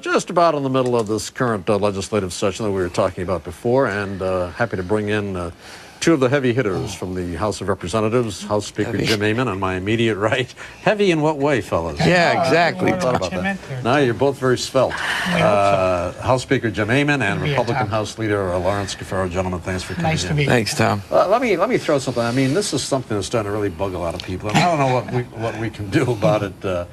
Just about in the middle of this current legislative session that we were talking about before, and happy to bring in two of the heavy hitters from the House of Representatives, House Speaker Jim Amann on my immediate right. Heavy in what way, fellas? Yeah, exactly. Thought about that. No, you're both very svelte. House Speaker Jim Amann and Republican House Leader Lawrence Cafero. Gentlemen, thanks for coming in. Nice to be here. Thanks, Tom. Let me throw something. I mean, this is something that's starting to really bug a lot of people, and I don't know what we can do about it.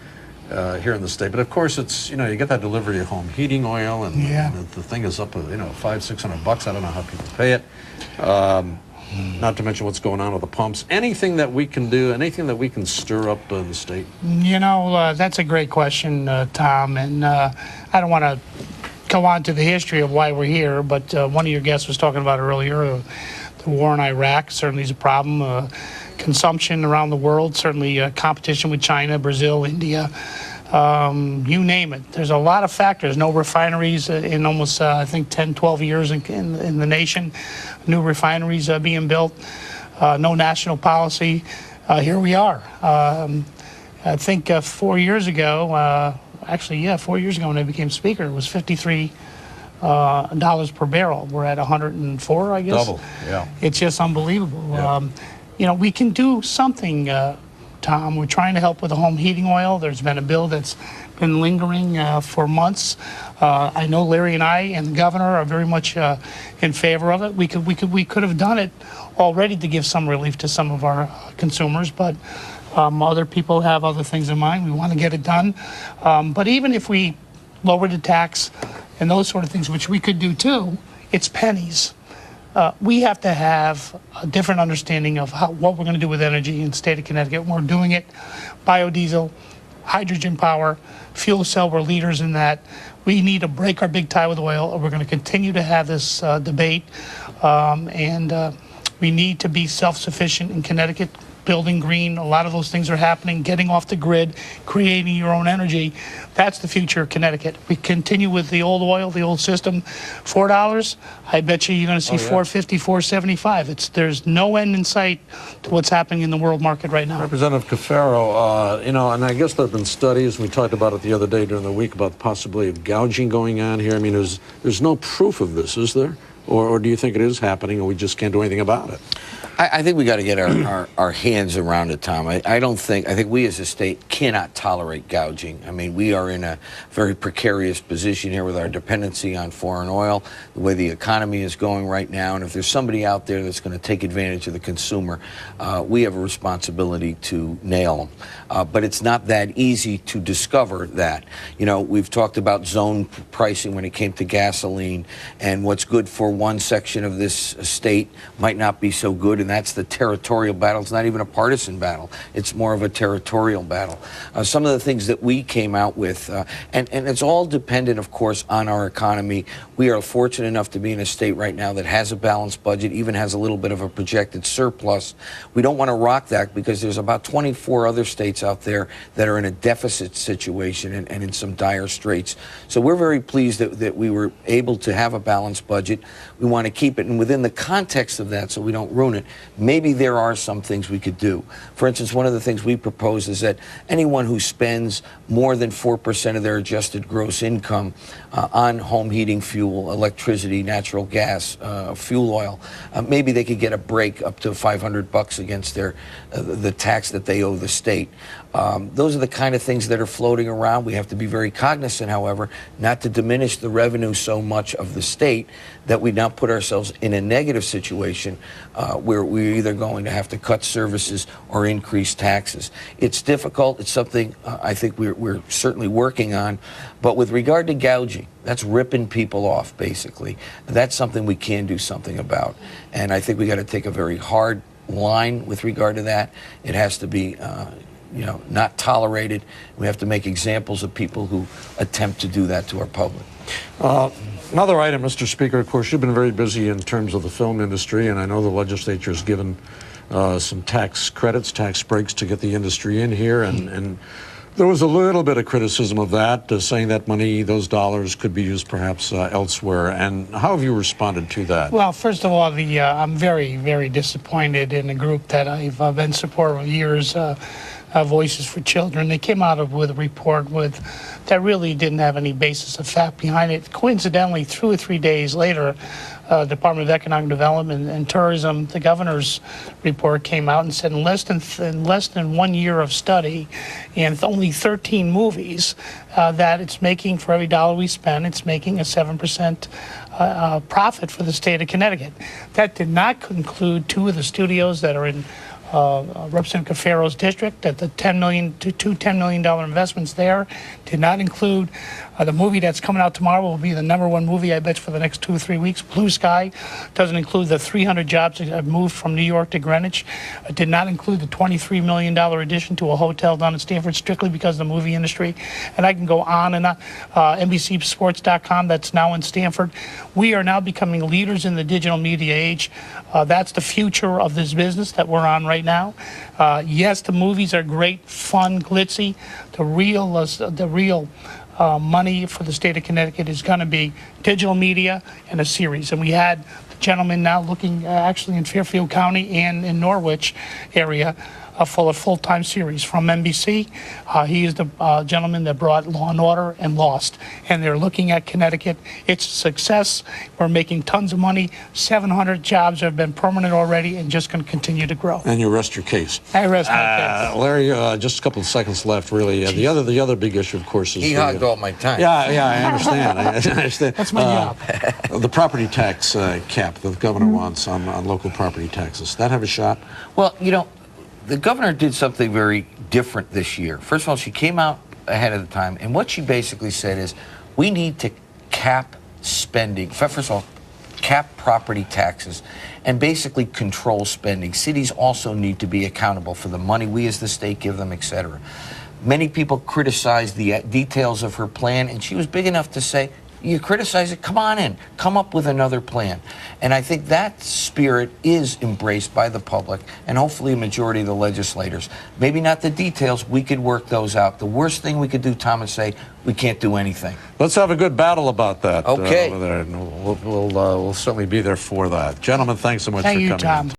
Here in the state, but of course it's, you get that delivery of home heating oil, and, and the thing is up to $500-600. I don't know how people pay it. Not to mention what's going on with the pumps. Anything that we can do, anything that we can stir up in the state? That's a great question, Tom, and I don't want to go on to the history of why we're here, but one of your guests was talking about earlier, the war in Iraq certainly is a problem. Consumption around the world, certainly competition with China, Brazil, India, you name it. There's a lot of factors. No refineries in almost, I think, 10, 12 years in the nation. New refineries being built. No national policy. Here we are. I think 4 years ago, 4 years ago when I became Speaker, it was $53 per barrel. We're at 104, I guess. Double, yeah. It's just unbelievable. Yeah. We can do something, Tom. We're trying to help with the home heating oil. There's been a bill that's been lingering for months. I know Larry and I and the governor are very much in favor of it. We could have done it already to give some relief to some of our consumers, but other people have other things in mind. We want to get it done. But even if we lowered the tax and those sort of things, which we could do too, it's pennies. We have to have a different understanding of what we're going to do with energy in the state of Connecticut. We're doing it. Biodiesel, hydrogen power, fuel cell, we're leaders in that. We need to break our big tie with oil, or we're going to continue to have this debate. We need to be self-sufficient in Connecticut. Building green, a lot of those things are happening, getting off the grid, creating your own energy. That's the future of Connecticut. We continue with the old oil, the old system, $4, I bet you're going to see $4.50, $4.75. There's no end in sight to what's happening in the world market right now. Representative Cafero, and I guess there have been studies, we talked about it the other day during the week, about the possibility of gouging going on here. I mean, there's no proof of this, is there? Or do you think it is happening and we just can't do anything about it? I think we got to get our hands around it, Tom. I think we as a state cannot tolerate gouging. I mean, we are in a very precarious position here with our dependency on foreign oil, the way the economy is going right now, and if there's somebody out there that's going to take advantage of the consumer, we have a responsibility to nail them. But it's not that easy to discover that. We've talked about zone pricing when it came to gasoline, and what's good for one section of this state might not be so good, and that's the territorial battle. It's not even a partisan battle. It's more of a territorial battle. Some of the things that we came out with, and it's all dependent, of course, on our economy. We are fortunate enough to be in a state right now that has a balanced budget, even has a little bit of a projected surplus. We don't want to rock that because there's about 24 other states out there that are in a deficit situation and in some dire straits. So we're very pleased that we were able to have a balanced budget. We want to keep it, and within the context of that, so we don't ruin it, maybe there are some things we could do. For instance, one of the things we propose is that anyone who spends more than 4% of their adjusted gross income on home heating fuel, electricity, natural gas, fuel oil, maybe they could get a break up to $500 against the tax that they owe the state. Those are the kind of things that are floating around. We have to be very cognizant, however, not to diminish the revenue so much of the state that we now put ourselves in a negative situation where we're either going to have to cut services or increase taxes. It's difficult. It's something I think we're certainly working on. But with regard to gouging, that's ripping people off, basically. That's something we can do something about. And I think we got to take a very hard line with regard to that. It has to be not tolerated. We have to make examples of people who attempt to do that to our public. Another item, Mr. Speaker, of course, you've been very busy in terms of the film industry, and I know the legislature has given some tax credits, tax breaks to get the industry in here, and there was a little bit of criticism of that, saying that money, those dollars, could be used perhaps elsewhere. And how have you responded to that? Well, first of all, I'm very, very disappointed in a group that I've been supporting for years. Voices for Children. They came out with a report that really didn't have any basis of fact behind it. Coincidentally, 2 or 3 days later, Department of Economic Development and Tourism, the governor's report came out and said in less than 1 year of study and only 13 movies that it's making, for every dollar we spend, it's making a 7% profit for the state of Connecticut. That did not include 2 of the studios that are in Representative Cafero's district, at the $10 million investments there. Did not include the movie that's coming out tomorrow. Will be the #1 movie, I bet, for the next 2 or 3 weeks. Blue Sky. Doesn't include the 300 jobs that have moved from New York to Greenwich. It did not include the $23 million addition to a hotel down in Stamford, strictly because of the movie industry. And I can go on and on. NBCSports.com, that's now in Stamford. We are now becoming leaders in the digital media age. That's the future of this business that we're on right now. Yes, the movies are great, fun, glitzy. The real money for the state of Connecticut is going to be digital media and a series. And we had the gentleman now looking actually in Fairfield County and in Norwich area for a full-time series from NBC. He is the gentleman that brought Law and Order and Lost. And they're looking at Connecticut. It's a success. We're making tons of money. 700 jobs have been permanent already and just going to continue to grow. And you rest your case. I rest my case. Larry, just a couple of seconds left, really. The other big issue, of course, is He hogged all my time. Yeah, I understand. I understand. That's my job. The property tax cap that the governor wants on local property taxes. That have a shot? Well, you know, the governor did something very different this year. First of all, she came out ahead of the time, and what she basically said is, we need to cap spending. First of all, cap property taxes and basically control spending. Cities also need to be accountable for the money we as the state give them, etc. Many people criticized the details of her plan, and she was big enough to say, you criticize it, come on in, come up with another plan. And I think that spirit is embraced by the public and hopefully a majority of the legislators. Maybe not the details, we could work those out. The worst thing we could do, Tom, is say we can't do anything. Let's have a good battle about that. Okay. We'll certainly be there for that. Gentlemen, thanks so much for coming. Thank you, Tom.